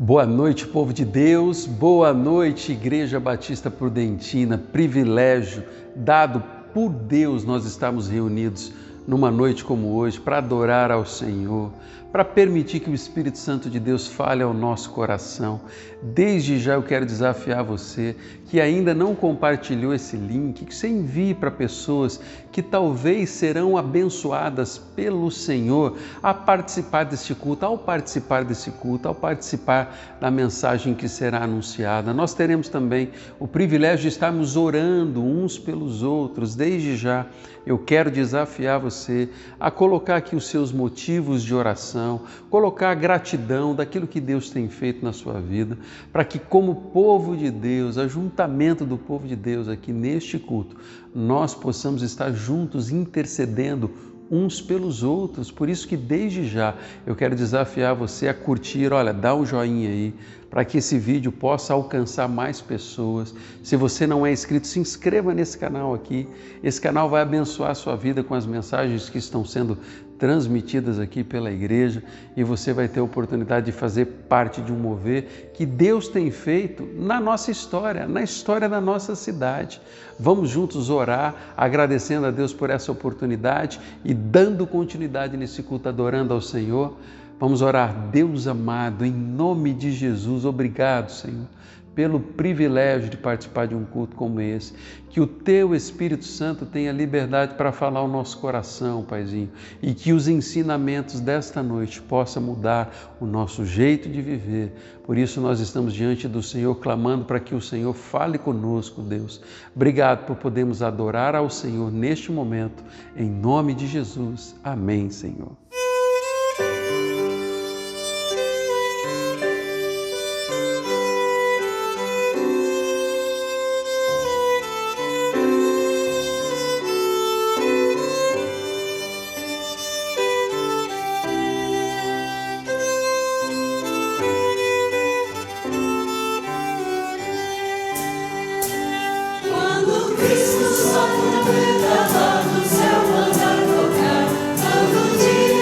Boa noite, povo de Deus, boa noite, Igreja Batista Prudentina. Privilégio dado por Deus nós estamos reunidos numa noite como hoje para adorar ao Senhor, para permitir que o Espírito Santo de Deus fale ao nosso coração. Desde já eu quero desafiar você que ainda não compartilhou esse link, que você envie para pessoas que talvez serão abençoadas pelo Senhor a participar deste culto, ao participar da mensagem que será anunciada. Nós teremos também o privilégio de estarmos orando uns pelos outros. Desde já eu quero desafiar você a colocar aqui os seus motivos de oração, colocar a gratidão daquilo que Deus tem feito na sua vida, para que como povo de Deus, ajuntamento do povo de Deus aqui neste culto, nós possamos estar juntos intercedendo uns pelos outros. Por isso que desde já eu quero desafiar você a curtir, dá um joinha aí, para que esse vídeo possa alcançar mais pessoas. Se você não é inscrito, se inscreva nesse canal aqui. Esse canal vai abençoar a sua vida com as mensagens que estão sendo transmitidas aqui pela igreja e você vai ter a oportunidade de fazer parte de um mover que Deus tem feito na nossa história, na história da nossa cidade. Vamos juntos orar, agradecendo a Deus por essa oportunidade e dando continuidade nesse culto, adorando ao Senhor. Vamos orar. Deus amado, em nome de Jesus, obrigado, Senhor, pelo privilégio de participar de um culto como esse. Que o Teu Espírito Santo tenha liberdade para falar ao nosso coração, Paizinho, e que os ensinamentos desta noite possam mudar o nosso jeito de viver. Por isso nós estamos diante do Senhor, clamando para que o Senhor fale conosco, Deus. Obrigado por podermos adorar ao Senhor neste momento, em nome de Jesus. Amém, Senhor. Cristo só completa lá no céu, manda tocar, todo dia.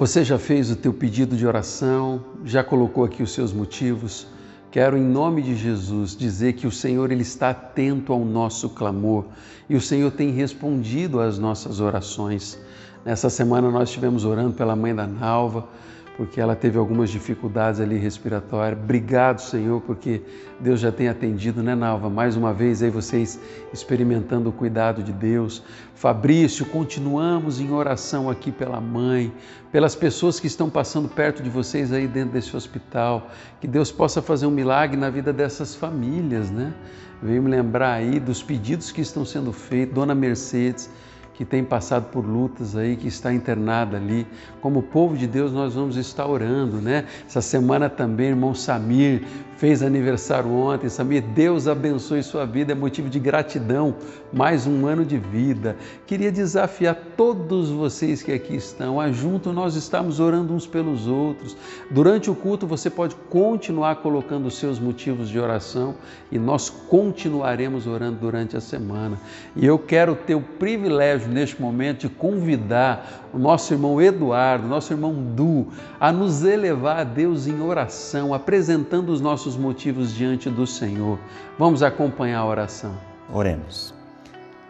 Você já fez o teu pedido de oração? Já colocou aqui os seus motivos? Quero, em nome de Jesus, dizer que o Senhor ele está atento ao nosso clamor e o Senhor tem respondido às nossas orações. Nessa semana nós estivemos orando pela mãe da Nalva, porque ela teve algumas dificuldades ali respiratórias. Obrigado, Senhor, porque Deus já tem atendido, né, Nalva? Mais uma vez aí vocês experimentando o cuidado de Deus. Fabrício, continuamos em oração aqui pela mãe, pelas pessoas que estão passando perto de vocês aí dentro desse hospital. Que Deus possa fazer um milagre na vida dessas famílias, né? Veio me lembrar aí dos pedidos que estão sendo feitos. Dona Mercedes, que tem passado por lutas aí, que está internada ali. Como povo de Deus, nós vamos estar orando, né? Essa semana também, irmão Samir fez aniversário ontem. Samir, Deus abençoe sua vida, é motivo de gratidão, mais um ano de vida. Queria desafiar todos vocês que aqui estão, a junto nós estamos orando uns pelos outros. Durante o culto você pode continuar colocando os seus motivos de oração e nós continuaremos orando durante a semana. E eu quero ter o privilégio neste momento de convidar o nosso irmão Eduardo, nosso irmão Du, a nos elevar a Deus em oração, apresentando os nossos motivos diante do Senhor. Vamos acompanhar a oração. Oremos.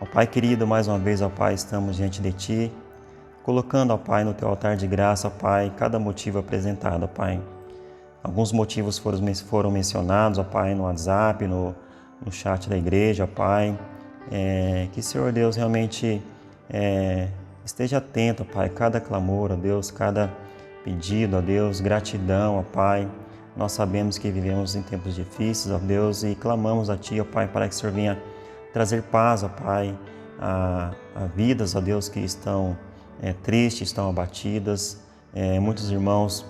Ó Pai querido, mais uma vez, ó Pai, estamos diante de Ti, colocando, ó Pai, no Teu altar de graça, ó Pai, cada motivo apresentado, ó Pai. Alguns motivos foram mencionados, ó Pai, no WhatsApp, no chat da igreja, ó Pai. Que, Senhor Deus, realmente esteja atento, ó Pai, cada clamor, ó Deus, cada pedido, ó Deus, gratidão, ó Pai. Nós sabemos que vivemos em tempos difíceis, ó Deus, e clamamos a Ti, ó Pai, para que o Senhor venha trazer paz, ó Pai, a vidas, ó Deus, que estão tristes, estão abatidas. Muitos irmãos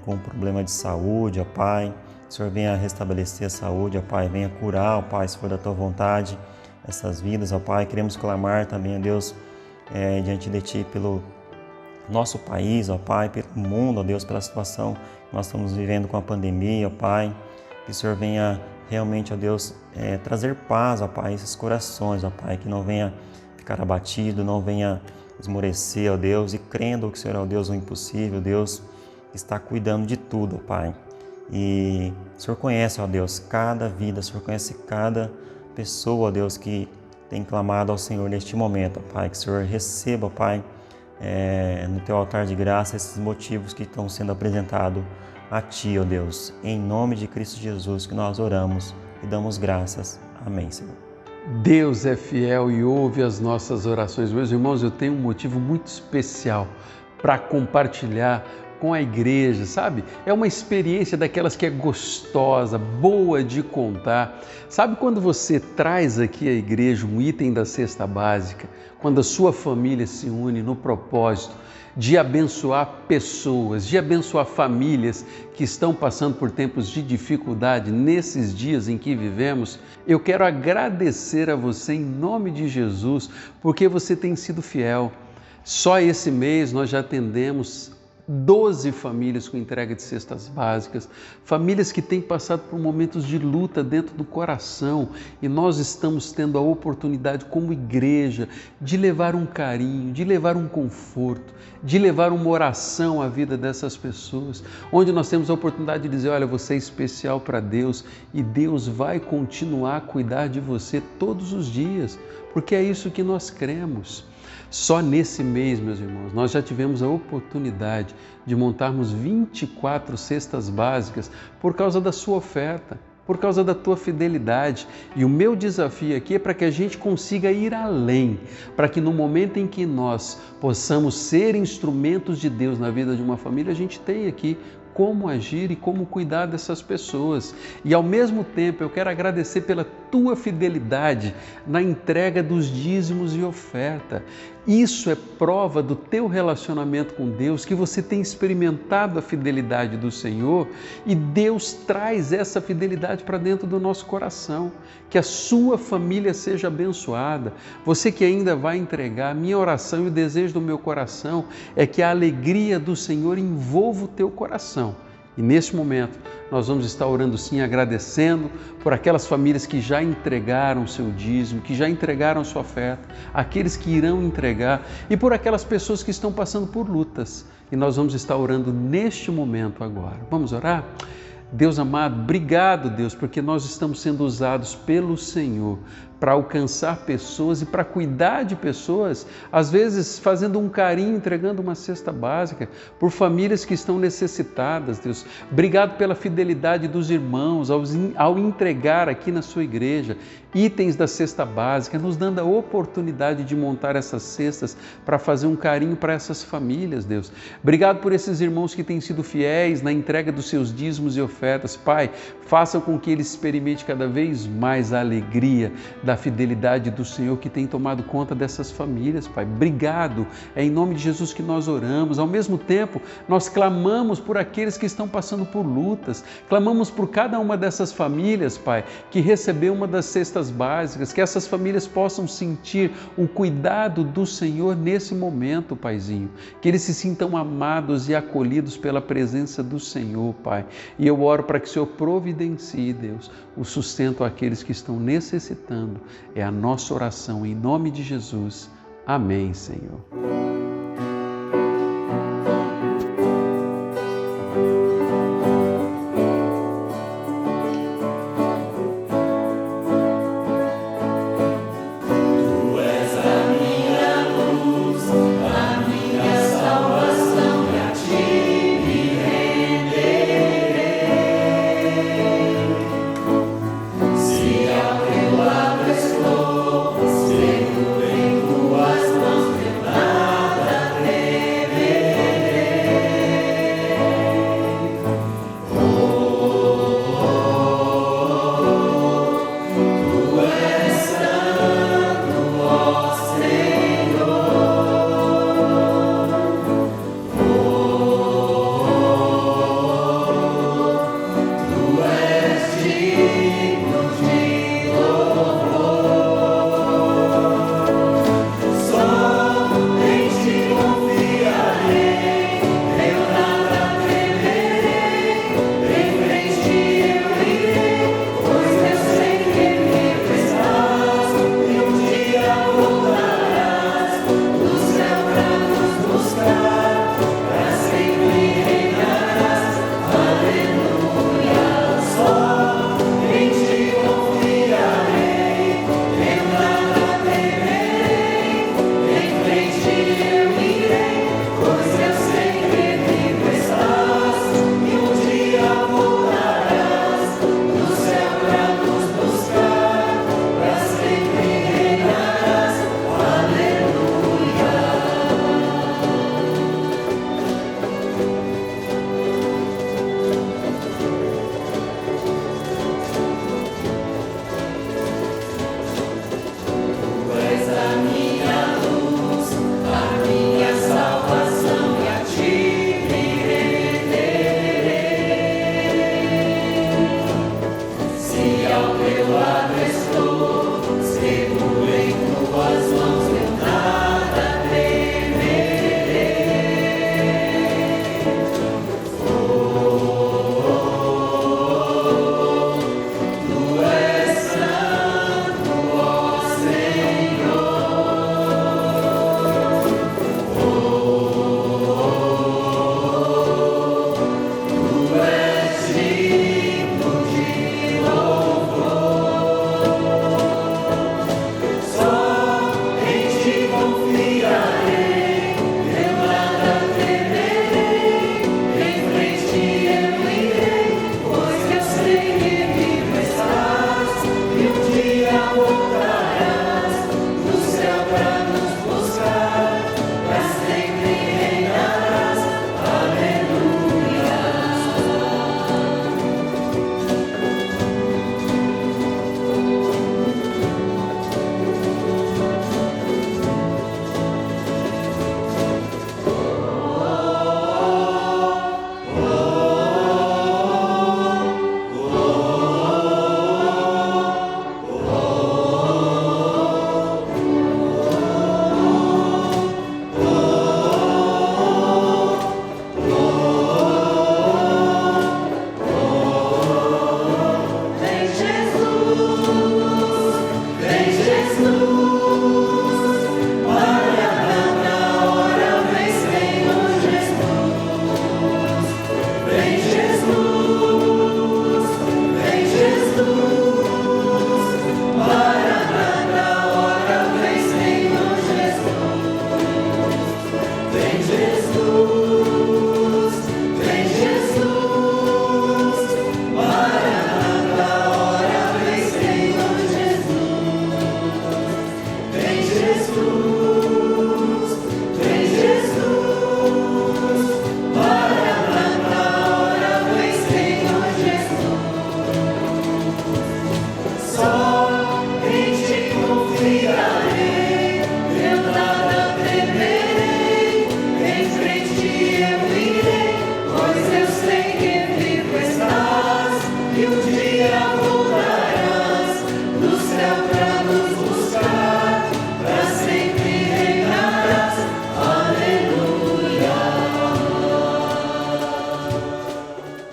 com problema de saúde, ó Pai. O Senhor venha restabelecer a saúde, ó Pai, venha curar, ó Pai, se for da Tua vontade, essas vidas, ó Pai. Queremos clamar também, ó Deus, diante de Ti pelo nosso país, ó Pai, pelo mundo, ó Deus, pela situação que nós estamos vivendo com a pandemia, ó Pai. Que o Senhor venha realmente, ó Deus, trazer paz, ó Pai, a esses corações, ó Pai, que não venha ficar abatido, não venha esmorecer, ó Deus, e crendo que o Senhor é o Deus o impossível, Deus que está cuidando de tudo, ó Pai. E o Senhor conhece, ó Deus, cada vida, o Senhor conhece cada pessoa, ó Deus, que tem clamado ao Senhor neste momento, ó Pai. Que o Senhor receba, ó Pai, no Teu altar de graça esses motivos que estão sendo apresentados a Ti, ó Deus. Em nome de Cristo Jesus que nós oramos e damos graças. Amém, Senhor. Deus é fiel e ouve as nossas orações. Meus irmãos, eu tenho um motivo muito especial para compartilhar com a igreja, sabe? É uma experiência daquelas que é gostosa, boa de contar. Sabe quando você traz aqui à igreja um item da cesta básica, quando a sua família se une no propósito de abençoar pessoas, de abençoar famílias que estão passando por tempos de dificuldade nesses dias em que vivemos? Eu quero agradecer a você em nome de Jesus, porque você tem sido fiel. Só esse mês nós já atendemos 12 famílias com entrega de cestas básicas, famílias que têm passado por momentos de luta dentro do coração, e nós estamos tendo a oportunidade como igreja de levar um carinho, de levar um conforto, de levar uma oração à vida dessas pessoas, onde nós temos a oportunidade de dizer, olha, você é especial para Deus e Deus vai continuar a cuidar de você todos os dias, porque é isso que nós cremos. Só nesse mês, meus irmãos, nós já tivemos a oportunidade de montarmos 24 cestas básicas por causa da sua oferta, por causa da tua fidelidade. E o meu desafio aqui é para que a gente consiga ir além, para que no momento em que nós possamos ser instrumentos de Deus na vida de uma família, a gente tenha aqui como agir e como cuidar dessas pessoas. E ao mesmo tempo eu quero agradecer pela tua fidelidade na entrega dos dízimos e oferta. Isso é prova do teu relacionamento com Deus, que você tem experimentado a fidelidade do Senhor e Deus traz essa fidelidade para dentro do nosso coração. Que a sua família seja abençoada. Você que ainda vai entregar, minha oração e o desejo do meu coração é que a alegria do Senhor envolva o teu coração E neste momento, nós vamos estar orando sim, agradecendo por aquelas famílias que já entregaram o seu dízimo, que já entregaram a sua oferta, aqueles que irão entregar e por aquelas pessoas que estão passando por lutas. E nós vamos estar orando neste momento agora. Vamos orar? Deus amado, obrigado, Deus, porque nós estamos sendo usados pelo Senhor para alcançar pessoas e para cuidar de pessoas, às vezes fazendo um carinho, entregando uma cesta básica por famílias que estão necessitadas, Deus. Obrigado pela fidelidade dos irmãos ao entregar aqui na sua igreja itens da cesta básica, nos dando a oportunidade de montar essas cestas para fazer um carinho para essas famílias, Deus. Obrigado por esses irmãos que têm sido fiéis na entrega dos seus dízimos e ofertas. Pai, faça com que eles experimentem cada vez mais a alegria da fidelidade do Senhor que tem tomado conta dessas famílias, Pai. Obrigado, é em nome de Jesus que nós oramos. Ao mesmo tempo, nós clamamos por aqueles que estão passando por lutas, clamamos por cada uma dessas famílias, Pai, que recebeu uma das cestas básicas, que essas famílias possam sentir o cuidado do Senhor nesse momento, Paizinho, que eles se sintam amados e acolhidos pela presença do Senhor, Pai. E eu oro para que o Senhor providencie, Deus, o sustento àqueles que estão necessitando. É a nossa oração em nome de Jesus. Amém, Senhor. Seguro em tuas mãos,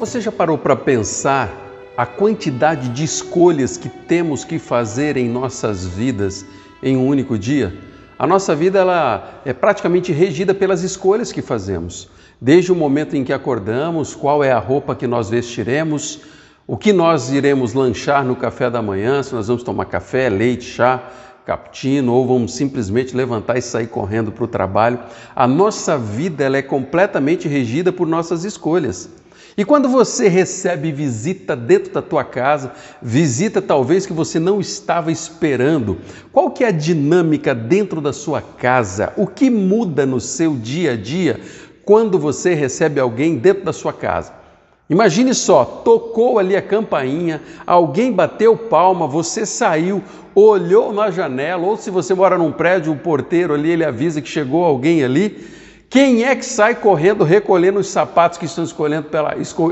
Você já parou para pensar a quantidade de escolhas que temos que fazer em nossas vidas em um único dia? A nossa vida ela é praticamente regida pelas escolhas que fazemos. Desde o momento em que acordamos, qual é a roupa que nós vestiremos, o que nós iremos lanchar no café da manhã, se nós vamos tomar café, leite, chá, cappuccino ou vamos simplesmente levantar e sair correndo para o trabalho. A nossa vida ela é completamente regida por nossas escolhas. E quando você recebe visita dentro da tua casa, visita talvez que você não estava esperando, qual que é a dinâmica dentro da sua casa? O que muda no seu dia a dia quando você recebe alguém dentro da sua casa? Imagine só, tocou ali a campainha, alguém bateu palma, você saiu, olhou na janela, ou se você mora num prédio, o porteiro ali, ele avisa que chegou alguém ali. Quem é que sai correndo, recolhendo os sapatos que estão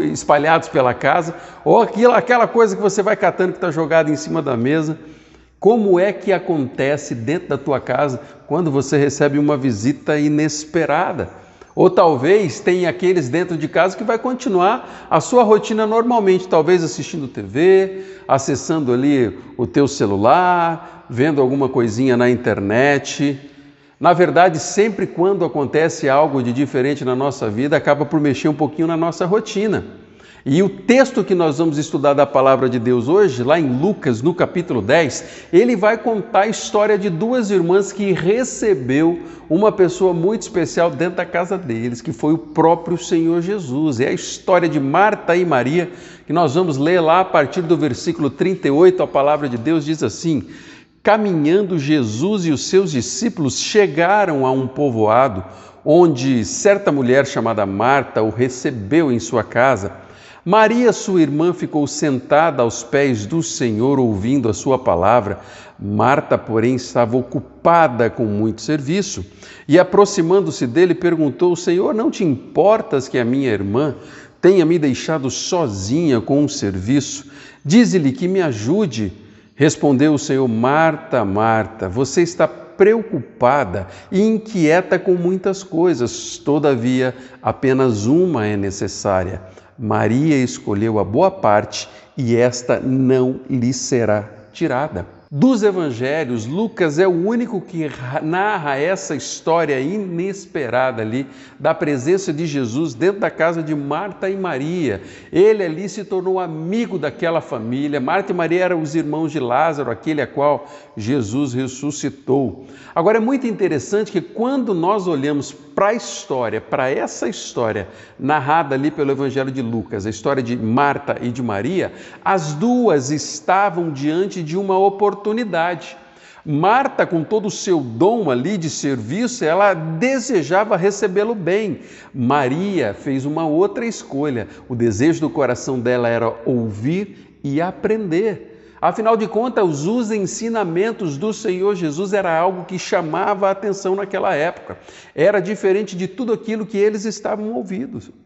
espalhados pela casa? Ou aquela coisa que você vai catando que está jogada em cima da mesa? Como é que acontece dentro da tua casa quando você recebe uma visita inesperada? Ou talvez tenha aqueles dentro de casa que vai continuar a sua rotina normalmente, talvez assistindo TV, acessando ali o teu celular, vendo alguma coisinha na internet. Na verdade, sempre quando acontece algo de diferente na nossa vida, acaba por mexer um pouquinho na nossa rotina. E o texto que nós vamos estudar da Palavra de Deus hoje, lá em Lucas, no capítulo 10, ele vai contar a história de duas irmãs que recebeu uma pessoa muito especial dentro da casa deles, que foi o próprio Senhor Jesus. É a história de Marta e Maria, que nós vamos ler lá a partir do versículo 38, a Palavra de Deus diz assim: caminhando Jesus e os seus discípulos chegaram a um povoado, onde certa mulher chamada Marta o recebeu em sua casa. Maria, sua irmã, ficou sentada aos pés do Senhor, ouvindo a sua palavra. Marta, porém, estava ocupada com muito serviço. E, aproximando-se dele, perguntou: Senhor, não te importas que a minha irmã tenha me deixado sozinha com um serviço? Dize-lhe que me ajude. Respondeu o Senhor: Marta, Marta, você está preocupada e inquieta com muitas coisas, todavia apenas uma é necessária. Maria escolheu a boa parte e esta não lhe será tirada. Dos evangelhos, Lucas é o único que narra essa história inesperada ali da presença de Jesus dentro da casa de Marta e Maria. Ele ali se tornou amigo daquela família. Marta e Maria eram os irmãos de Lázaro, aquele a qual Jesus ressuscitou. Agora é muito interessante que quando nós olhamos para a história, para essa história narrada ali pelo Evangelho de Lucas, a história de Marta e de Maria, as duas estavam diante de uma oportunidade. Marta, com todo o seu dom ali de serviço, ela desejava recebê-lo bem. Maria fez uma outra escolha. O desejo do coração dela era ouvir e aprender. Afinal de contas, os ensinamentos do Senhor Jesus era algo que chamava a atenção naquela época. Era diferente de tudo aquilo que eles estavam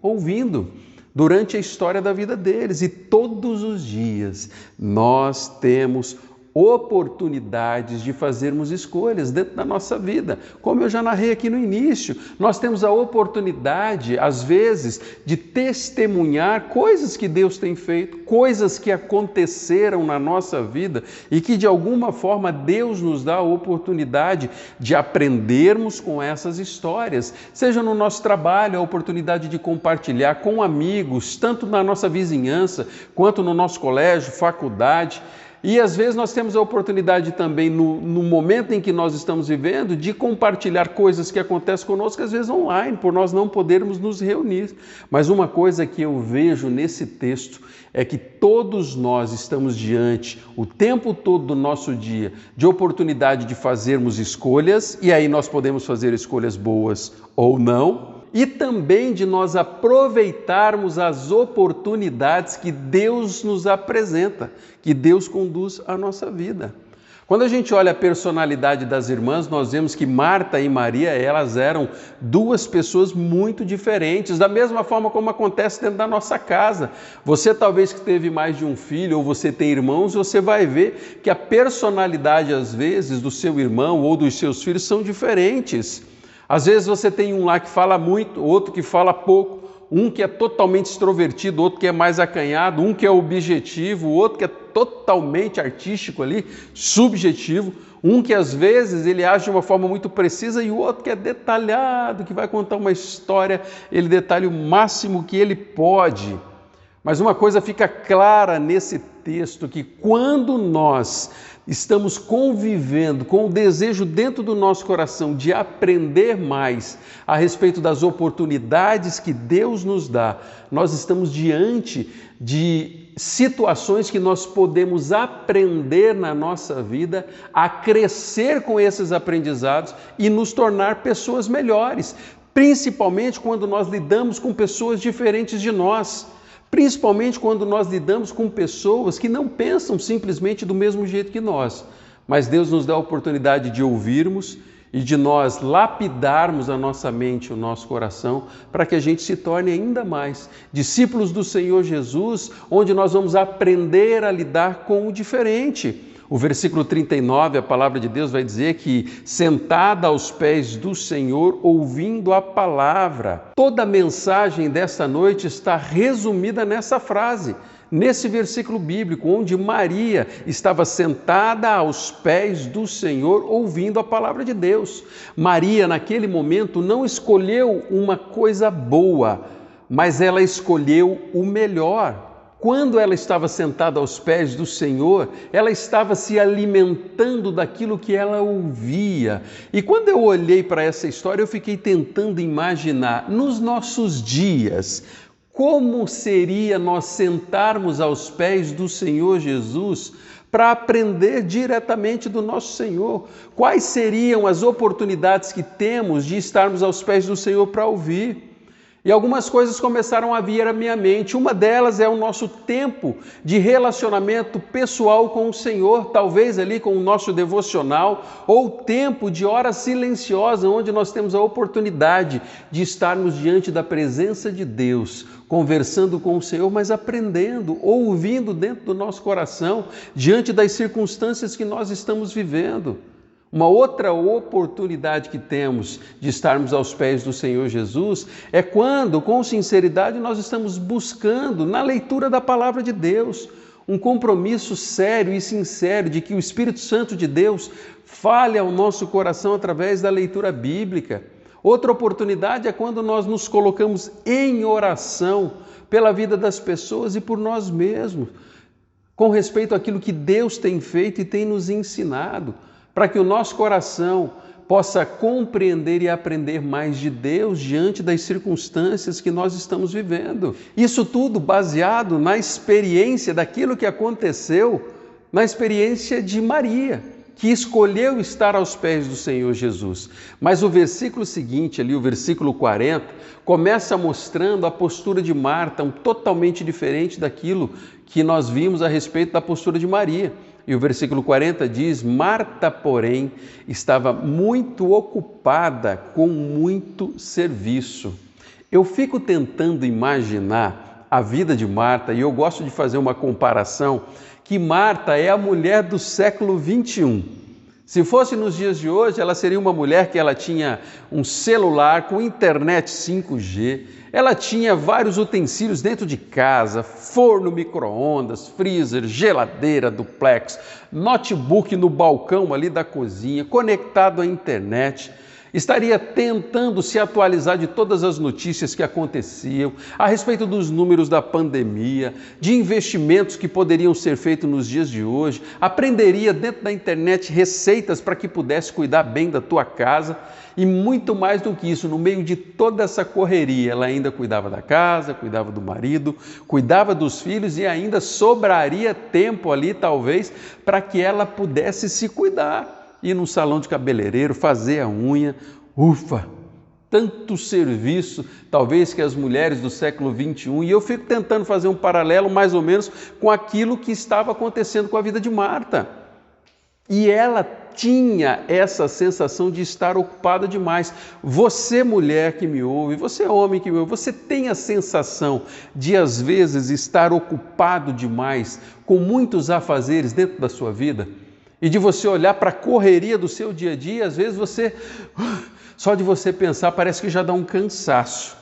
ouvindo durante a história da vida deles. E todos os dias nós temos oportunidades de fazermos escolhas dentro da nossa vida. Como eu já narrei aqui no início, nós temos a oportunidade, às vezes, de testemunhar coisas que Deus tem feito, coisas que aconteceram na nossa vida e que, de alguma forma, Deus nos dá a oportunidade de aprendermos com essas histórias. Seja no nosso trabalho, a oportunidade de compartilhar com amigos, tanto na nossa vizinhança, quanto no nosso colégio, faculdade. E às vezes nós temos a oportunidade também, no momento em que nós estamos vivendo, de compartilhar coisas que acontecem conosco, às vezes online, por nós não podermos nos reunir. Mas uma coisa que eu vejo nesse texto é que todos nós estamos diante, o tempo todo do nosso dia, de oportunidade de fazermos escolhas, e aí nós podemos fazer escolhas boas ou não, e também de nós aproveitarmos as oportunidades que Deus nos apresenta, que Deus conduz à nossa vida. Quando a gente olha a personalidade das irmãs, nós vemos que Marta e Maria, elas eram duas pessoas muito diferentes, da mesma forma como acontece dentro da nossa casa. Você talvez que teve mais de um filho ou você tem irmãos, você vai ver que a personalidade, às vezes, do seu irmão ou dos seus filhos são diferentes. Às vezes você tem um lá que fala muito, outro que fala pouco, um que é totalmente extrovertido, outro que é mais acanhado, um que é objetivo, o outro que é totalmente artístico ali, subjetivo, um que às vezes ele age de uma forma muito precisa e o outro que é detalhado, que vai contar uma história, ele detalha o máximo que ele pode. Mas uma coisa fica clara nesse texto, que quando nós estamos convivendo com o desejo dentro do nosso coração de aprender mais a respeito das oportunidades que Deus nos dá, nós estamos diante de situações que nós podemos aprender na nossa vida, a crescer com esses aprendizados e nos tornar pessoas melhores, principalmente quando nós lidamos com pessoas diferentes de nós. Principalmente quando nós lidamos com pessoas que não pensam simplesmente do mesmo jeito que nós, mas Deus nos dá a oportunidade de ouvirmos e de nós lapidarmos a nossa mente, o nosso coração, para que a gente se torne ainda mais discípulos do Senhor Jesus, onde nós vamos aprender a lidar com o diferente. O versículo 39, a palavra de Deus vai dizer que sentada aos pés do Senhor, ouvindo a palavra. Toda a mensagem dessa noite está resumida nessa frase, nesse versículo bíblico, onde Maria estava sentada aos pés do Senhor, ouvindo a palavra de Deus. Maria, naquele momento, não escolheu uma coisa boa, mas ela escolheu o melhor. Quando ela estava sentada aos pés do Senhor, ela estava se alimentando daquilo que ela ouvia. E quando eu olhei para essa história, eu fiquei tentando imaginar, nos nossos dias, como seria nós sentarmos aos pés do Senhor Jesus para aprender diretamente do nosso Senhor. Quais seriam as oportunidades que temos de estarmos aos pés do Senhor para ouvir? E algumas coisas começaram a vir à minha mente. Uma delas é o nosso tempo de relacionamento pessoal com o Senhor, talvez ali com o nosso devocional, ou tempo de hora silenciosa, onde nós temos a oportunidade de estarmos diante da presença de Deus, conversando com o Senhor, mas aprendendo, ouvindo dentro do nosso coração, diante das circunstâncias que nós estamos vivendo. Uma outra oportunidade que temos de estarmos aos pés do Senhor Jesus é quando, com sinceridade, nós estamos buscando, na leitura da palavra de Deus, um compromisso sério e sincero de que o Espírito Santo de Deus fale ao nosso coração através da leitura bíblica. Outra oportunidade é quando nós nos colocamos em oração pela vida das pessoas e por nós mesmos, com respeito àquilo que Deus tem feito e tem nos ensinado, para que o nosso coração possa compreender e aprender mais de Deus diante das circunstâncias que nós estamos vivendo. Isso tudo baseado na experiência daquilo que aconteceu, na experiência de Maria, que escolheu estar aos pés do Senhor Jesus. Mas o versículo seguinte, ali, o versículo 40, começa mostrando a postura de Marta, totalmente diferente daquilo que nós vimos a respeito da postura de Maria. E o versículo 40 diz: Marta, porém, estava muito ocupada com muito serviço. Eu fico tentando imaginar a vida de Marta, e eu gosto de fazer uma comparação, que Marta é a mulher do século 21. Se fosse nos dias de hoje, ela seria uma mulher que ela tinha um celular com internet 5G, ela tinha vários utensílios dentro de casa, forno, micro-ondas, freezer, geladeira, duplex, notebook no balcão ali da cozinha, conectado à internet. Estaria tentando se atualizar de todas as notícias que aconteciam, a respeito dos números da pandemia, de investimentos que poderiam ser feitos nos dias de hoje, aprenderia dentro da internet receitas para que pudesse cuidar bem da tua casa e muito mais do que isso, no meio de toda essa correria, ela ainda cuidava da casa, cuidava do marido, cuidava dos filhos e ainda sobraria tempo ali, talvez, para que ela pudesse se cuidar. Ir num salão de cabeleireiro, fazer a unha, ufa, tanto serviço, talvez que as mulheres do século 21, e eu fico tentando fazer um paralelo mais ou menos com aquilo que estava acontecendo com a vida de Marta. E ela tinha essa sensação de estar ocupada demais. Você, mulher que me ouve, você, homem que me ouve, você tem a sensação de, às vezes, estar ocupado demais com muitos afazeres dentro da sua vida? E de você olhar para a correria do seu dia a dia, às vezes só de você pensar, parece que já dá um cansaço.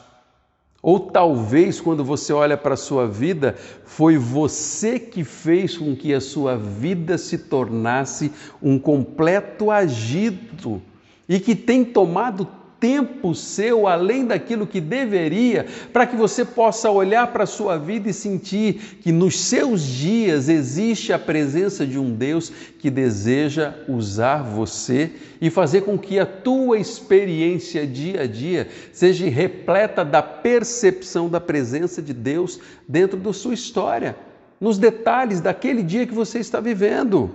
Ou talvez, quando você olha para a sua vida, foi você que fez com que a sua vida se tornasse um completo agito e que tem tomado tempo seu além daquilo que deveria, para que você possa olhar para a sua vida e sentir que nos seus dias existe a presença de um Deus que deseja usar você e fazer com que a tua experiência dia a dia seja repleta da percepção da presença de Deus dentro da sua história, nos detalhes daquele dia que você está vivendo.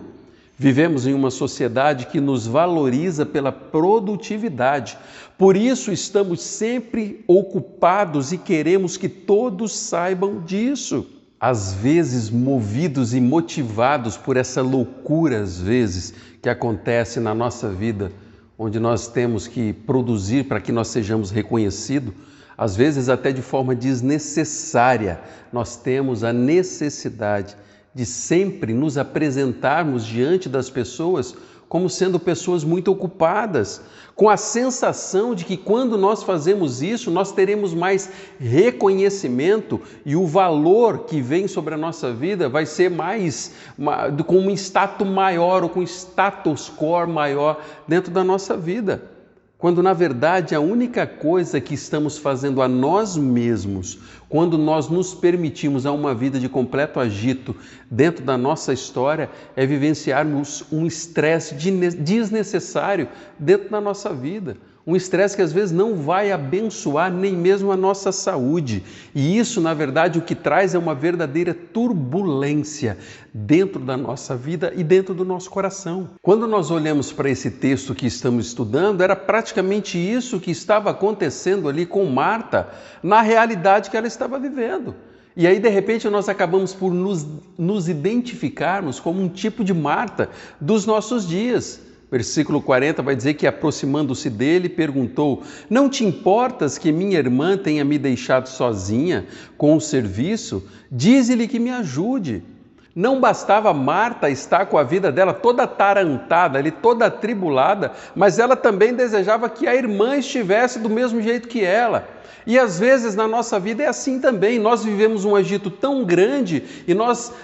Vivemos em uma sociedade que nos valoriza pela produtividade. Por isso estamos sempre ocupados e queremos que todos saibam disso. Às vezes, movidos e motivados por essa loucura, às vezes, que acontece na nossa vida, onde nós temos que produzir para que nós sejamos reconhecidos, às vezes até de forma desnecessária, nós temos a necessidade de sempre nos apresentarmos diante das pessoas como sendo pessoas muito ocupadas, com a sensação de que quando nós fazemos isso, nós teremos mais reconhecimento e o valor que vem sobre a nossa vida vai ser com um status maior ou com um status quo maior dentro da nossa vida. Quando, na verdade, a única coisa que estamos fazendo a nós mesmos, quando nós nos permitimos a uma vida de completo agito dentro da nossa história, é vivenciarmos um estresse desnecessário dentro da nossa vida. Um estresse que às vezes não vai abençoar nem mesmo a nossa saúde. E isso, na verdade, o que traz é uma verdadeira turbulência dentro da nossa vida e dentro do nosso coração. Quando nós olhamos para esse texto que estamos estudando, era praticamente isso que estava acontecendo ali com Marta, na realidade que ela estava vivendo. E aí, de repente, nós acabamos por nos identificarmos como um tipo de Marta dos nossos dias. Versículo 40 vai dizer que, aproximando-se dele, perguntou: não te importas que minha irmã tenha me deixado sozinha com o serviço? Dize-lhe que me ajude. Não bastava Marta estar com a vida dela toda atarantada, ali, toda atribulada, mas ela também desejava que a irmã estivesse do mesmo jeito que ela. E às vezes na nossa vida é assim também, nós vivemos um agito tão grande e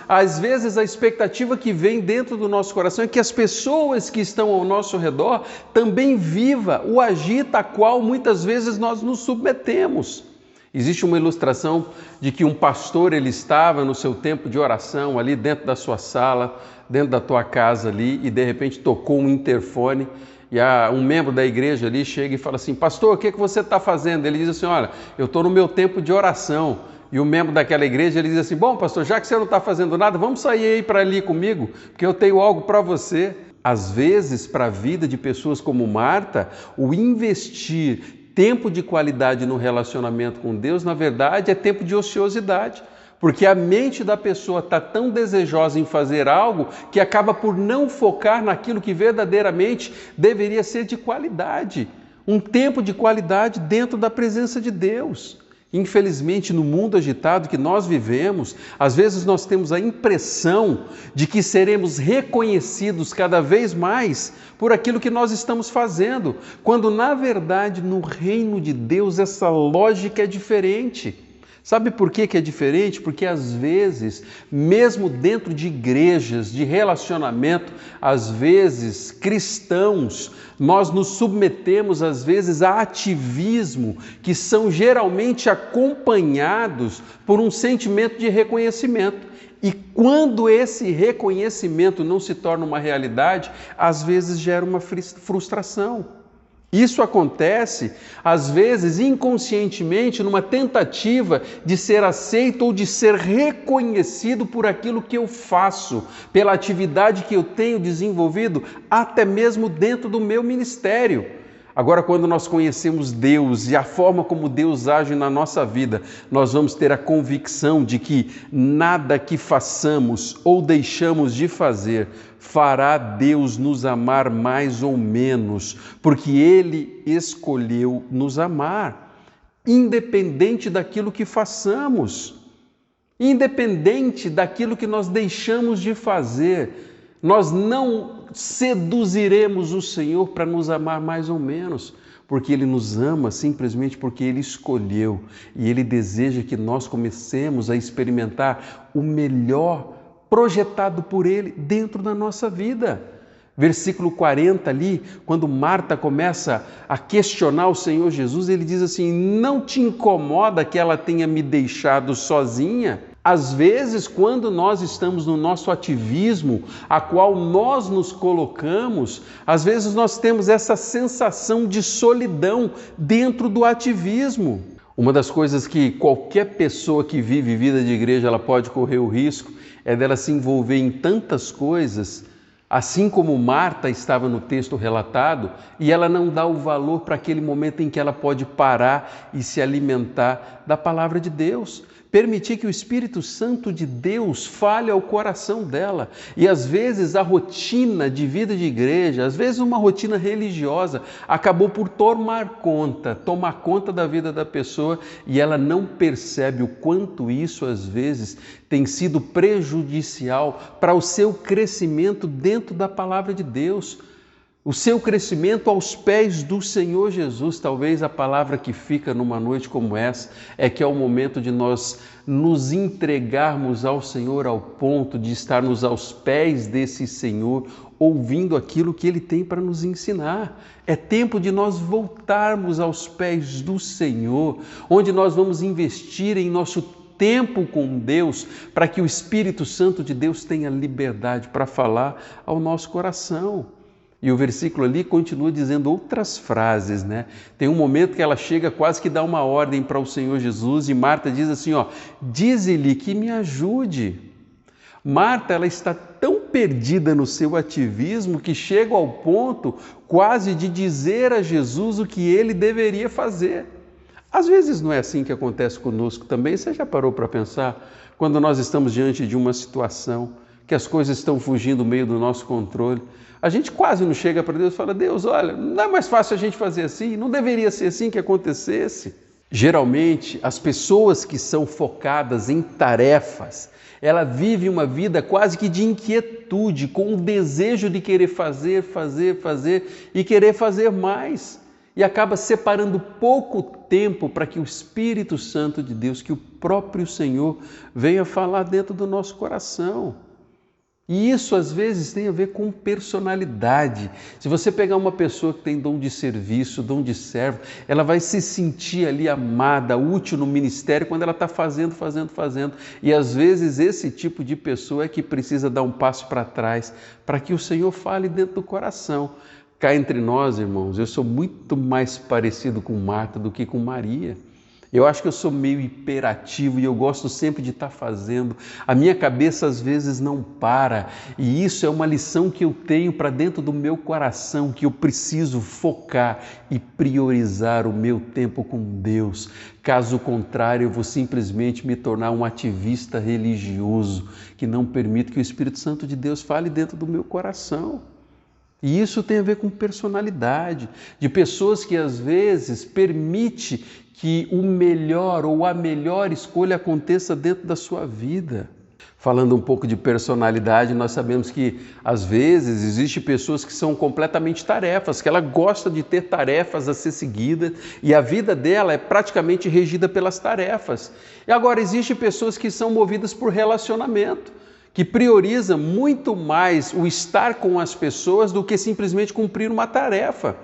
às vezes a expectativa que vem dentro do nosso coração é que as pessoas que estão ao nosso redor também vivam o agito a qual muitas vezes nós nos submetemos. Existe uma ilustração de que um pastor, ele estava no seu tempo de oração ali dentro da sua sala, dentro da tua casa ali, e de repente tocou um interfone. E um membro da igreja ali chega e fala assim: pastor, o que você está fazendo? Ele diz assim: olha, eu estou no meu tempo de oração. E o membro daquela igreja, ele diz assim: bom, pastor, já que você não está fazendo nada, vamos sair aí para ali comigo, porque eu tenho algo para você. Às vezes, para a vida de pessoas como Marta, o investir tempo de qualidade no relacionamento com Deus, na verdade, é tempo de ociosidade. Porque a mente da pessoa está tão desejosa em fazer algo que acaba por não focar naquilo que verdadeiramente deveria ser de qualidade. Um tempo de qualidade dentro da presença de Deus. Infelizmente, no mundo agitado que nós vivemos, às vezes nós temos a impressão de que seremos reconhecidos cada vez mais por aquilo que nós estamos fazendo, quando na verdade no reino de Deus essa lógica é diferente. Sabe por que é diferente? Porque às vezes, mesmo dentro de igrejas, de relacionamento, às vezes cristãos, nós nos submetemos às vezes a ativismo que são geralmente acompanhados por um sentimento de reconhecimento. E quando esse reconhecimento não se torna uma realidade, às vezes gera uma frustração. Isso acontece, às vezes, inconscientemente, numa tentativa de ser aceito ou de ser reconhecido por aquilo que eu faço, pela atividade que eu tenho desenvolvido, até mesmo dentro do meu ministério. Agora, quando nós conhecemos Deus e a forma como Deus age na nossa vida, nós vamos ter a convicção de que nada que façamos ou deixamos de fazer fará Deus nos amar mais ou menos, porque Ele escolheu nos amar, independente daquilo que façamos, independente daquilo que nós deixamos de fazer. Nós não seduziremos o Senhor para nos amar mais ou menos, porque Ele nos ama, simplesmente porque Ele escolheu e Ele deseja que nós comecemos a experimentar o melhor projetado por Ele dentro da nossa vida. Versículo 40 ali, quando Marta começa a questionar o Senhor Jesus, ele diz assim: não te incomoda que ela tenha me deixado sozinha? Às vezes, quando nós estamos no nosso ativismo, a qual nós nos colocamos, às vezes nós temos essa sensação de solidão dentro do ativismo. Uma das coisas que qualquer pessoa que vive vida de igreja ela pode correr o risco é dela se envolver em tantas coisas, assim como Marta estava no texto relatado, e ela não dá o valor para aquele momento em que ela pode parar e se alimentar da palavra de Deus. Permitir que o Espírito Santo de Deus fale ao coração dela. E às vezes a rotina de vida de igreja, às vezes uma rotina religiosa, acabou por tomar conta da vida da pessoa, e ela não percebe o quanto isso às vezes tem sido prejudicial para o seu crescimento dentro da palavra de Deus. O seu crescimento aos pés do Senhor Jesus. Talvez a palavra que fica numa noite como essa é que é o momento de nós nos entregarmos ao Senhor ao ponto de estarmos aos pés desse Senhor, ouvindo aquilo que Ele tem para nos ensinar. É tempo de nós voltarmos aos pés do Senhor, onde nós vamos investir em nosso tempo com Deus, para que o Espírito Santo de Deus tenha liberdade para falar ao nosso coração. E o versículo ali continua dizendo outras frases, né? Tem um momento que ela chega quase que dá uma ordem para o Senhor Jesus, e Marta diz assim, dize-lhe que me ajude. Marta, ela está tão perdida no seu ativismo que chega ao ponto quase de dizer a Jesus o que ele deveria fazer. Às vezes não é assim que acontece conosco também. Você já parou para pensar? Quando nós estamos diante de uma situação que as coisas estão fugindo do meio do nosso controle, a gente quase não chega para Deus e fala: Deus, olha, não é mais fácil a gente fazer assim? Não deveria ser assim que acontecesse? Geralmente, as pessoas que são focadas em tarefas, ela vive uma vida quase que de inquietude, com o desejo de querer fazer e querer fazer mais. E acaba separando pouco tempo para que o Espírito Santo de Deus, que o próprio Senhor, venha falar dentro do nosso coração. E isso às vezes tem a ver com personalidade. Se você pegar uma pessoa que tem dom de serviço, dom de servo, ela vai se sentir ali amada, útil no ministério quando ela está fazendo. E às vezes esse tipo de pessoa é que precisa dar um passo para trás para que o Senhor fale dentro do coração. Cá entre nós, irmãos, eu sou muito mais parecido com Marta do que com Maria. Eu acho que eu sou meio hiperativo e eu gosto sempre de estar fazendo. A minha cabeça às vezes não para, e isso é uma lição que eu tenho para dentro do meu coração, que eu preciso focar e priorizar o meu tempo com Deus. Caso contrário, eu vou simplesmente me tornar um ativista religioso que não permite que o Espírito Santo de Deus fale dentro do meu coração. E isso tem a ver com personalidade, de pessoas que às vezes permite que o melhor ou a melhor escolha aconteça dentro da sua vida. Falando um pouco de personalidade, nós sabemos que às vezes existem pessoas que são completamente tarefas, que ela gosta de ter tarefas a ser seguidas e a vida dela é praticamente regida pelas tarefas. E agora existem pessoas que são movidas por relacionamento, que prioriza muito mais o estar com as pessoas do que simplesmente cumprir uma tarefa.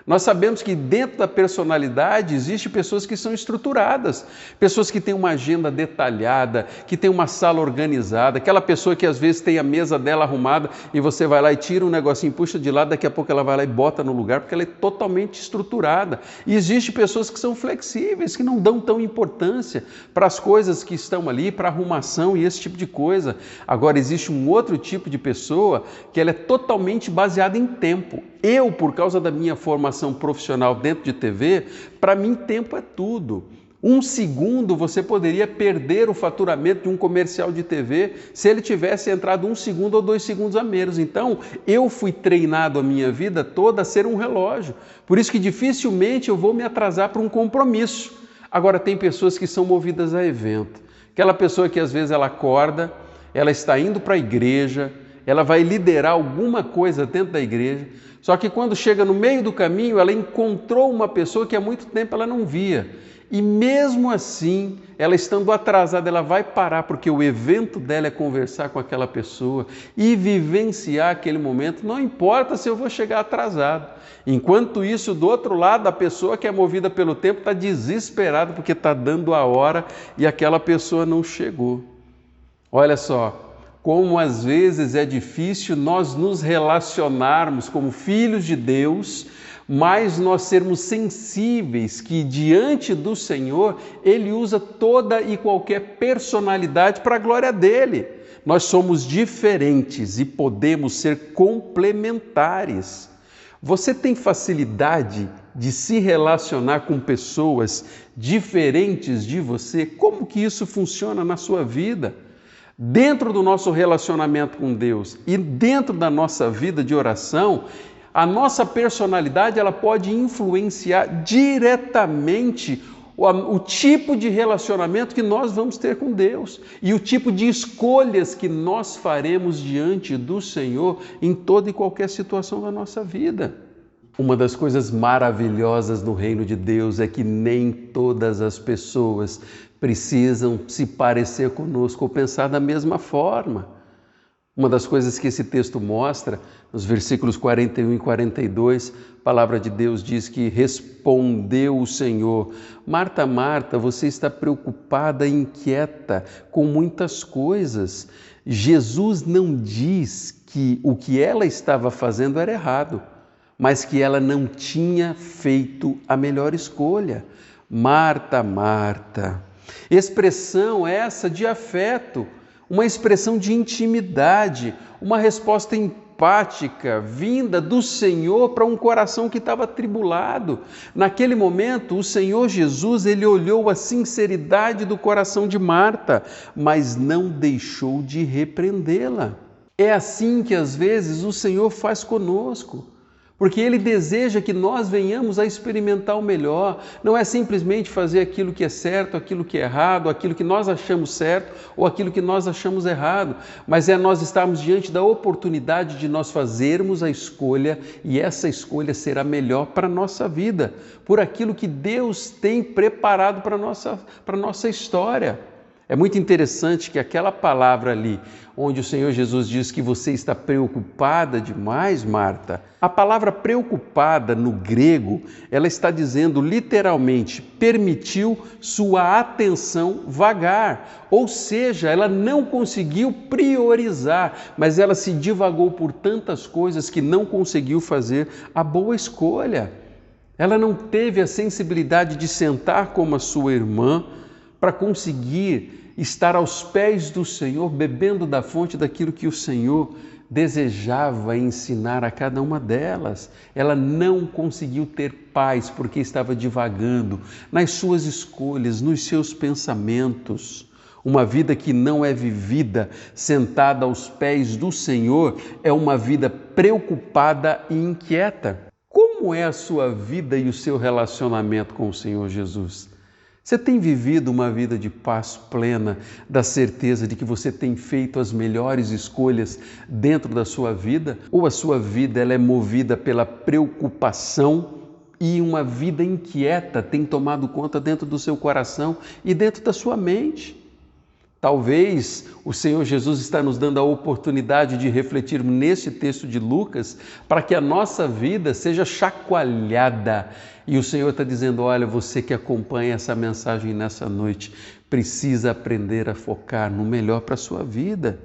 Nós sabemos que dentro da personalidade existem pessoas que são estruturadas, pessoas que têm uma agenda detalhada, que têm uma sala organizada, aquela pessoa que às vezes tem a mesa dela arrumada e você vai lá e tira um negocinho, puxa de lado, daqui a pouco ela vai lá e bota no lugar, porque ela é totalmente estruturada. E existem pessoas que são flexíveis, que não dão tão importância para as coisas que estão ali, para arrumação e esse tipo de coisa. Agora existe um outro tipo de pessoa que ela é totalmente baseada em tempo. Eu, por causa da minha formação profissional dentro de TV, para mim tempo é tudo. 1 segundo você poderia perder o faturamento de um comercial de TV se ele tivesse entrado 1 segundo ou 2 segundos a menos. Então, eu fui treinado a minha vida toda a ser um relógio. Por isso que dificilmente eu vou me atrasar para um compromisso. Agora, tem pessoas que são movidas a evento. Aquela pessoa que às vezes ela acorda, ela está indo para a igreja, ela vai liderar alguma coisa dentro da igreja, só que quando chega no meio do caminho, ela encontrou uma pessoa que há muito tempo ela não via. E mesmo assim, ela estando atrasada, ela vai parar, porque o evento dela é conversar com aquela pessoa e vivenciar aquele momento, não importa se eu vou chegar atrasado. Enquanto isso, do outro lado, a pessoa que é movida pelo tempo está desesperada porque está dando a hora e aquela pessoa não chegou. Olha só, como às vezes é difícil nós nos relacionarmos como filhos de Deus, mas nós sermos sensíveis que diante do Senhor, Ele usa toda e qualquer personalidade para a glória dEle. Nós somos diferentes e podemos ser complementares. Você tem facilidade de se relacionar com pessoas diferentes de você? Como que isso funciona na sua vida? Dentro do nosso relacionamento com Deus e dentro da nossa vida de oração, a nossa personalidade ela pode influenciar diretamente o tipo de relacionamento que nós vamos ter com Deus e o tipo de escolhas que nós faremos diante do Senhor em toda e qualquer situação da nossa vida. Uma das coisas maravilhosas no reino de Deus é que nem todas as pessoas precisam se parecer conosco ou pensar da mesma forma. Uma das coisas que esse texto mostra, nos versículos 41 e 42, a palavra de Deus diz que respondeu o Senhor: Marta, Marta, você está preocupada e inquieta com muitas coisas. Jesus não diz que o que ela estava fazendo era errado, mas que ela não tinha feito a melhor escolha. Marta, Marta. Expressão essa de afeto, uma expressão de intimidade, uma resposta empática vinda do Senhor para um coração que estava atribulado. Naquele momento, o Senhor Jesus, ele olhou a sinceridade do coração de Marta, mas não deixou de repreendê-la. É assim que às vezes o Senhor faz conosco, porque Ele deseja que nós venhamos a experimentar o melhor. Não é simplesmente fazer aquilo que é certo, aquilo que é errado, aquilo que nós achamos certo ou aquilo que nós achamos errado, mas é nós estarmos diante da oportunidade de nós fazermos a escolha e essa escolha será melhor para a nossa vida, por aquilo que Deus tem preparado para a nossa história. É muito interessante que aquela palavra ali, onde o Senhor Jesus diz que você está preocupada demais, Marta, a palavra preocupada no grego, ela está dizendo literalmente, permitiu sua atenção vagar, ou seja, ela não conseguiu priorizar, mas ela se divagou por tantas coisas que não conseguiu fazer a boa escolha. Ela não teve a sensibilidade de sentar como a sua irmã para conseguir estar aos pés do Senhor, bebendo da fonte daquilo que o Senhor desejava ensinar a cada uma delas. Ela não conseguiu ter paz porque estava divagando nas suas escolhas, nos seus pensamentos. Uma vida que não é vivida sentada aos pés do Senhor é uma vida preocupada e inquieta. Como é a sua vida e o seu relacionamento com o Senhor Jesus? Você tem vivido uma vida de paz plena, da certeza de que você tem feito as melhores escolhas dentro da sua vida? Ou a sua vida ela é movida pela preocupação e uma vida inquieta tem tomado conta dentro do seu coração e dentro da sua mente? Talvez o Senhor Jesus está nos dando a oportunidade de refletir nesse texto de Lucas para que a nossa vida seja chacoalhada. E o Senhor está dizendo, olha, você que acompanha essa mensagem nessa noite, precisa aprender a focar no melhor para a sua vida.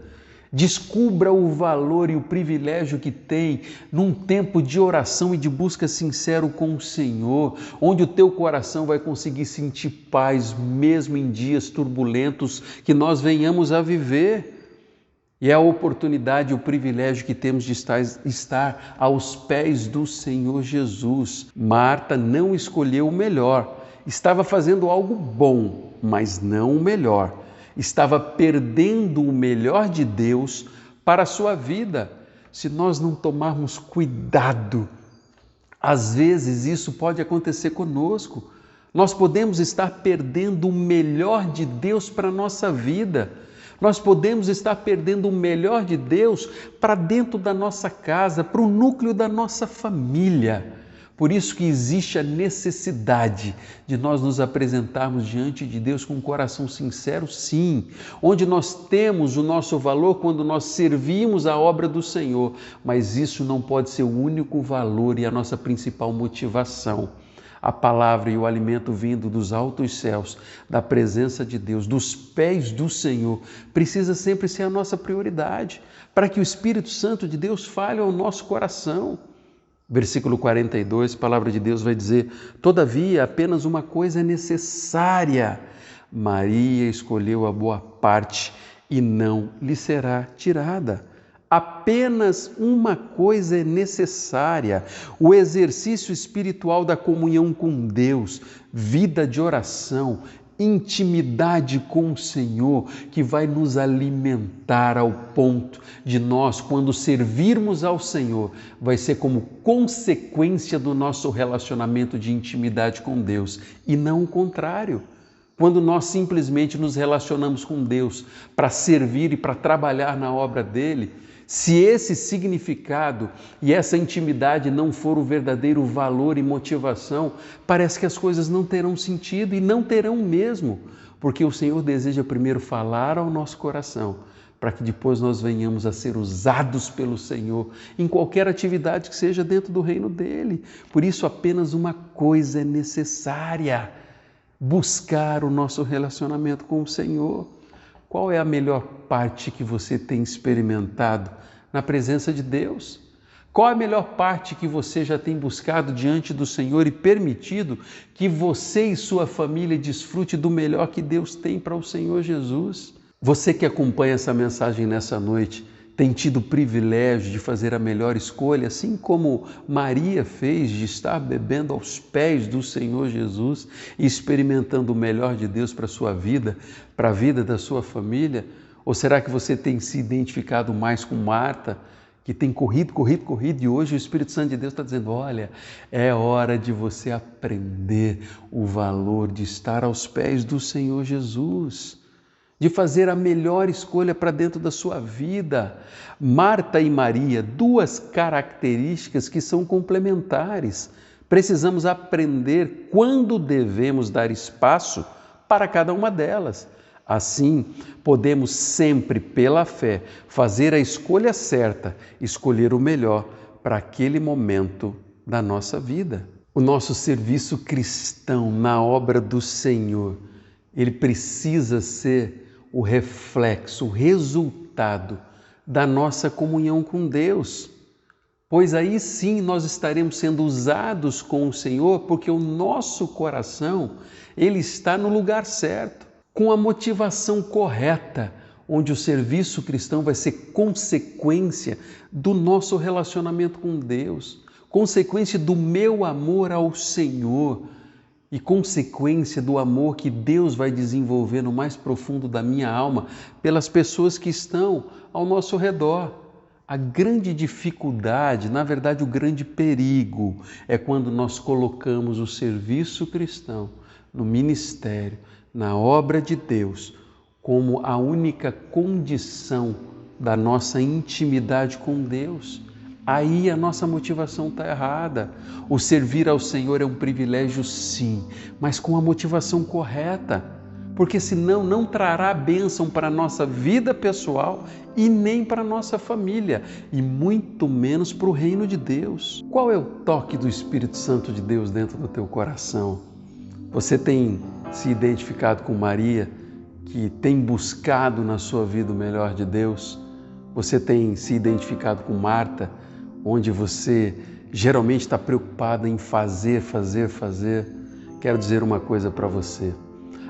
Descubra o valor e o privilégio que tem num tempo de oração e de busca sincero com o Senhor, onde o teu coração vai conseguir sentir paz mesmo em dias turbulentos que nós venhamos a viver. E é a oportunidade e o privilégio que temos de estar aos pés do Senhor Jesus. Marta não escolheu o melhor, estava fazendo algo bom, mas não o melhor. Estava perdendo o melhor de Deus para a sua vida. Se nós não tomarmos cuidado, às vezes isso pode acontecer conosco. Nós podemos estar perdendo o melhor de Deus para a nossa vida, Nós podemos estar perdendo o melhor de Deus para dentro da nossa casa, para o núcleo da nossa família. Por isso que existe a necessidade de nós nos apresentarmos diante de Deus com um coração sincero, sim, onde nós temos o nosso valor quando nós servimos a obra do Senhor, mas isso não pode ser o único valor e a nossa principal motivação. A palavra e o alimento vindo dos altos céus, da presença de Deus, dos pés do Senhor, precisa sempre ser a nossa prioridade, para que o Espírito Santo de Deus fale ao nosso coração. Versículo 42, a palavra de Deus vai dizer: todavia, apenas uma coisa é necessária. Maria escolheu a boa parte e não lhe será tirada. Apenas uma coisa é necessária: o exercício espiritual da comunhão com Deus, vida de oração, intimidade com o Senhor, que vai nos alimentar ao ponto de nós, quando servirmos ao Senhor, vai ser como consequência do nosso relacionamento de intimidade com Deus e não o contrário. Quando nós simplesmente nos relacionamos com Deus para servir e para trabalhar na obra dele, se esse significado e essa intimidade não for o verdadeiro valor e motivação, parece que as coisas não terão sentido e não terão mesmo, porque o Senhor deseja primeiro falar ao nosso coração, para que depois nós venhamos a ser usados pelo Senhor em qualquer atividade que seja dentro do reino dele. Por isso, apenas uma coisa é necessária: buscar o nosso relacionamento com o Senhor. Qual é a melhor parte que você tem experimentado na presença de Deus? Qual é a melhor parte que você já tem buscado diante do Senhor e permitido que você e sua família desfrute do melhor que Deus tem para o Senhor Jesus? Você que acompanha essa mensagem nessa noite tem tido o privilégio de fazer a melhor escolha, assim como Maria fez, de estar bebendo aos pés do Senhor Jesus e experimentando o melhor de Deus para a sua vida, para a vida da sua família? Ou será que você tem se identificado mais com Marta, que tem corrido e hoje o Espírito Santo de Deus está dizendo: olha, é hora de você aprender o valor de estar aos pés do Senhor Jesus, de fazer a melhor escolha para dentro da sua vida. Marta e Maria, duas características que são complementares. Precisamos aprender quando devemos dar espaço para cada uma delas. Assim, podemos sempre, pela fé, fazer a escolha certa, escolher o melhor para aquele momento da nossa vida. O nosso serviço cristão na obra do Senhor, ele precisa ser o reflexo, o resultado da nossa comunhão com Deus. Pois aí sim nós estaremos sendo usados com o Senhor, porque o nosso coração, ele está no lugar certo, com a motivação correta, onde o serviço cristão vai ser consequência do nosso relacionamento com Deus, consequência do meu amor ao Senhor, e consequência do amor que Deus vai desenvolver no mais profundo da minha alma pelas pessoas que estão ao nosso redor. A grande dificuldade, na verdade o grande perigo, é quando nós colocamos o serviço cristão no ministério, na obra de Deus, como a única condição da nossa intimidade com Deus. Aí a nossa motivação está errada. O servir ao Senhor é um privilégio, sim, mas com a motivação correta, porque senão não trará bênção para a nossa vida pessoal e nem para a nossa família, e muito menos para o reino de Deus. Qual é o toque do Espírito Santo de Deus dentro do teu coração? Você tem se identificado com Maria, que tem buscado na sua vida o melhor de Deus? Você tem se identificado com Marta, onde você geralmente está preocupado em fazer. Quero dizer uma coisa para você: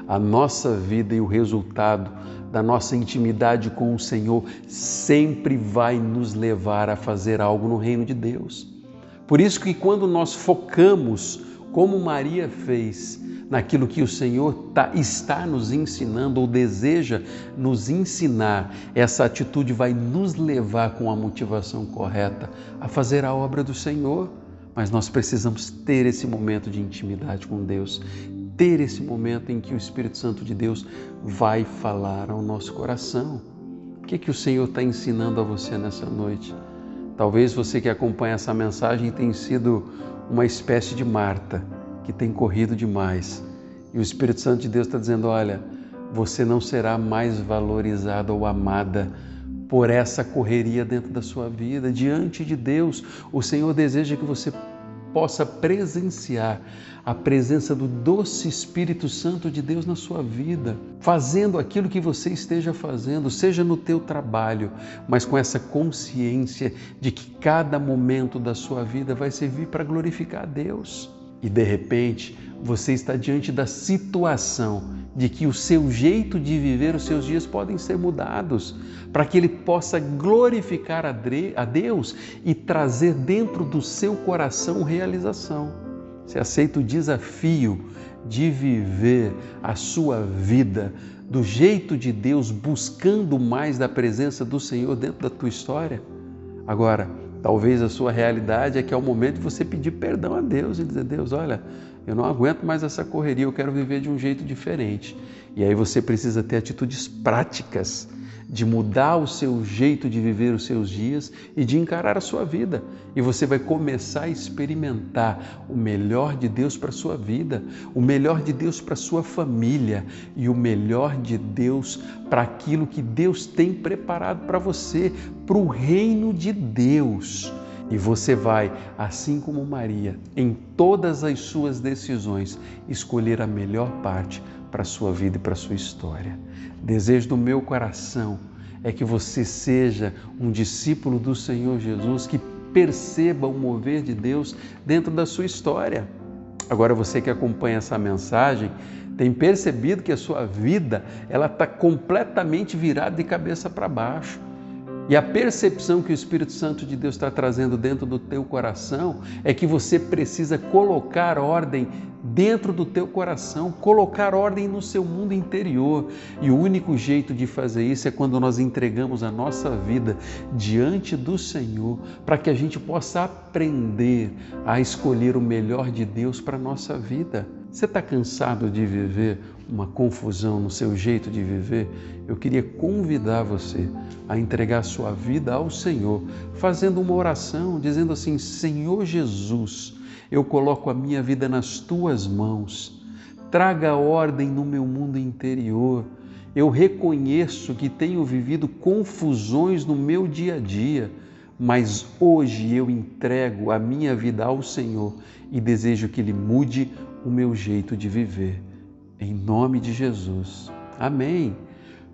a nossa vida e o resultado da nossa intimidade com o Senhor sempre vai nos levar a fazer algo no reino de Deus. Por isso que quando nós focamos, como Maria fez, naquilo que o Senhor está nos ensinando ou deseja nos ensinar, essa atitude vai nos levar com a motivação correta a fazer a obra do Senhor. Mas nós precisamos ter esse momento de intimidade com Deus, ter esse momento em que o Espírito Santo de Deus vai falar ao nosso coração. O que o Senhor está ensinando a você nessa noite? Talvez você que acompanha essa mensagem tenha sido uma espécie de Marta, que tem corrido demais. E o Espírito Santo de Deus está dizendo, olha, você não será mais valorizada ou amada por essa correria dentro da sua vida. Diante de Deus, o Senhor deseja que você possa presenciar a presença do doce Espírito Santo de Deus na sua vida, fazendo aquilo que você esteja fazendo, seja no teu trabalho, mas com essa consciência de que cada momento da sua vida vai servir para glorificar a Deus. E de repente, você está diante da situação de que o seu jeito de viver os seus dias podem ser mudados, para que Ele possa glorificar a Deus e trazer dentro do seu coração realização. Você aceita o desafio de viver a sua vida do jeito de Deus, buscando mais da presença do Senhor dentro da tua história? Agora, talvez a sua realidade é que é o momento de você pedir perdão a Deus e dizer, Deus, olha, eu não aguento mais essa correria, eu quero viver de um jeito diferente. E aí você precisa ter atitudes práticas de mudar o seu jeito de viver os seus dias e de encarar a sua vida. E você vai começar a experimentar o melhor de Deus para a sua vida, o melhor de Deus para a sua família e o melhor de Deus para aquilo que Deus tem preparado para você, para o reino de Deus. E você vai, assim como Maria, em todas as suas decisões, escolher a melhor parte para a sua vida e para a sua história. Desejo do meu coração é que você seja um discípulo do Senhor Jesus, que perceba o mover de Deus dentro da sua história. Agora, você que acompanha essa mensagem, tem percebido que a sua vida ela está completamente virada de cabeça para baixo. E a percepção que o Espírito Santo de Deus está trazendo dentro do teu coração é que você precisa colocar ordem dentro do teu coração, colocar ordem no seu mundo interior. E o único jeito de fazer isso é quando nós entregamos a nossa vida diante do Senhor, para que a gente possa aprender a escolher o melhor de Deus para a nossa vida. Você está cansado de viver uma confusão no seu jeito de viver? Eu queria convidar você a entregar a sua vida ao Senhor, fazendo uma oração, dizendo assim, Senhor Jesus, eu coloco a minha vida nas tuas mãos, traga ordem no meu mundo interior. Eu reconheço que tenho vivido confusões no meu dia a dia, mas hoje eu entrego a minha vida ao Senhor e desejo que Ele mude o meu jeito de viver. Em nome de Jesus. Amém.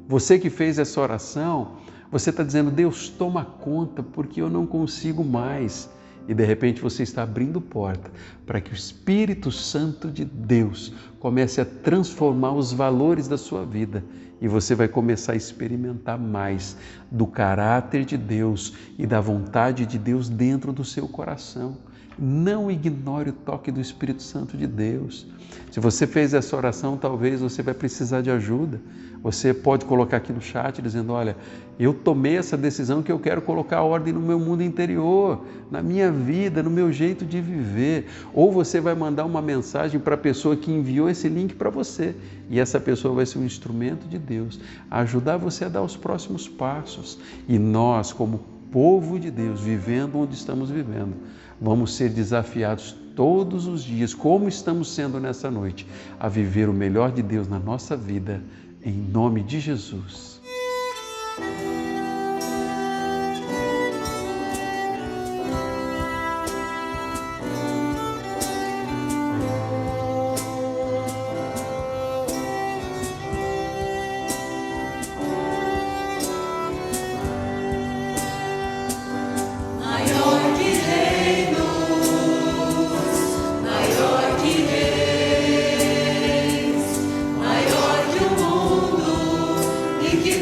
Você que fez essa oração, você está dizendo, Deus, toma conta, porque eu não consigo mais. E de repente você está abrindo porta para que o Espírito Santo de Deus comece a transformar os valores da sua vida. E você vai começar a experimentar mais do caráter de Deus e da vontade de Deus dentro do seu coração. Não ignore o toque do Espírito Santo de Deus. Se você fez essa oração, talvez você vai precisar de ajuda. Você pode colocar aqui no chat dizendo, olha, eu tomei essa decisão que eu quero colocar ordem no meu mundo interior, na minha vida, no meu jeito de viver. Ou você vai mandar uma mensagem para a pessoa que enviou esse link para você. E essa pessoa vai ser um instrumento de Deus a ajudar você a dar os próximos passos. E nós, como povo de Deus, vivendo onde estamos vivendo, vamos ser desafiados todos os dias, como estamos sendo nessa noite, a viver o melhor de Deus na nossa vida, em nome de Jesus. Que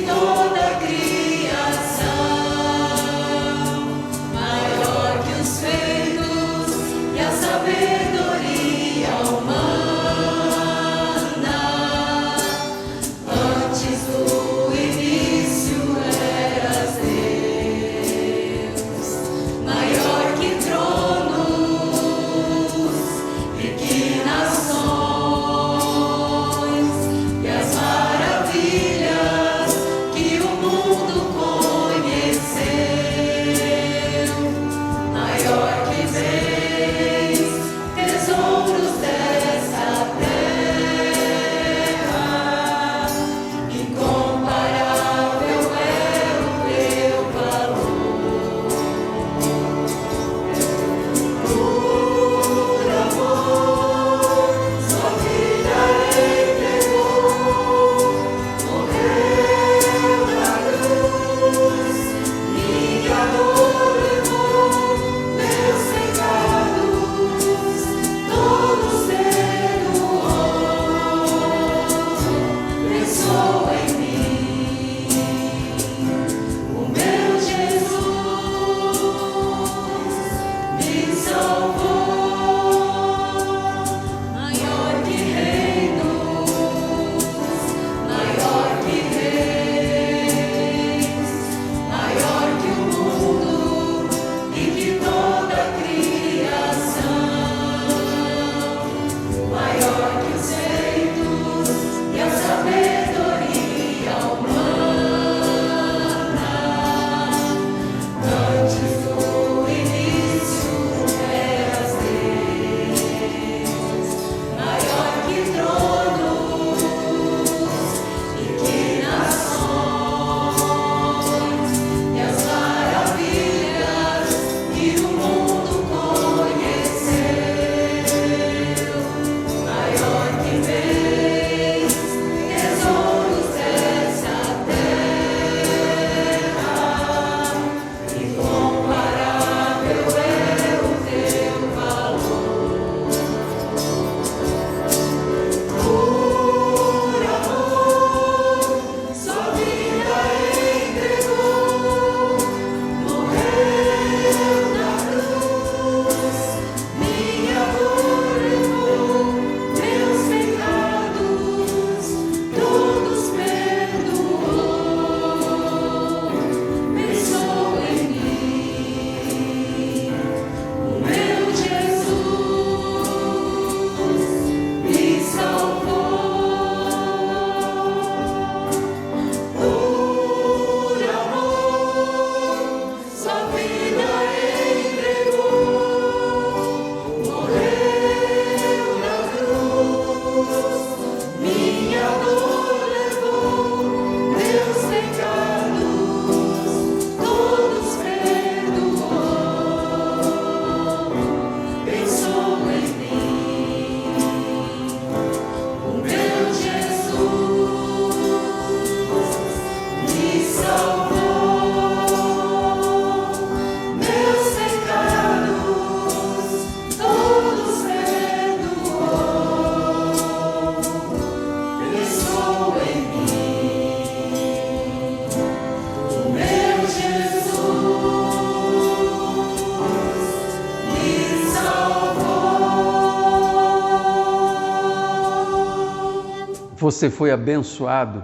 Você foi abençoado?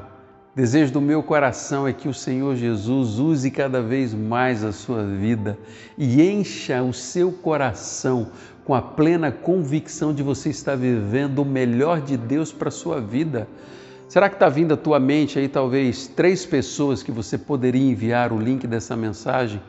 Desejo do meu coração é que o Senhor Jesus use cada vez mais a sua vida e encha o seu coração com a plena convicção de você estar vivendo o melhor de Deus para a sua vida. Será que está vindo à tua mente aí talvez 3 pessoas que você poderia enviar o link dessa mensagem,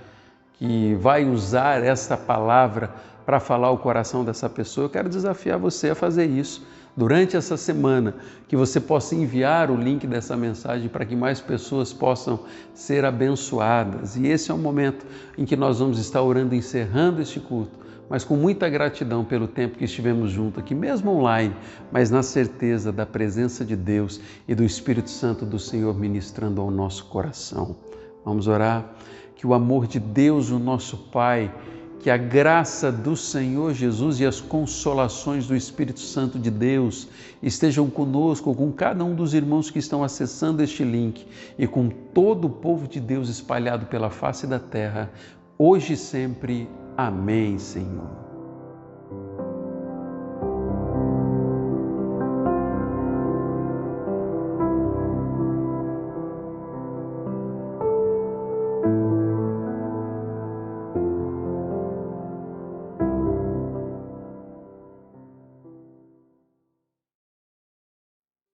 que vai usar essa palavra para falar o coração dessa pessoa? Eu quero desafiar você a fazer isso durante essa semana, que você possa enviar o link dessa mensagem para que mais pessoas possam ser abençoadas. E esse é o momento em que nós vamos estar orando, encerrando este culto, mas com muita gratidão pelo tempo que estivemos juntos aqui, mesmo online, mas na certeza da presença de Deus e do Espírito Santo do Senhor ministrando ao nosso coração. Vamos orar? Que o amor de Deus, o nosso Pai, que a graça do Senhor Jesus e as consolações do Espírito Santo de Deus estejam conosco, com cada um dos irmãos que estão acessando este link e com todo o povo de Deus espalhado pela face da terra, hoje e sempre. Amém, Senhor.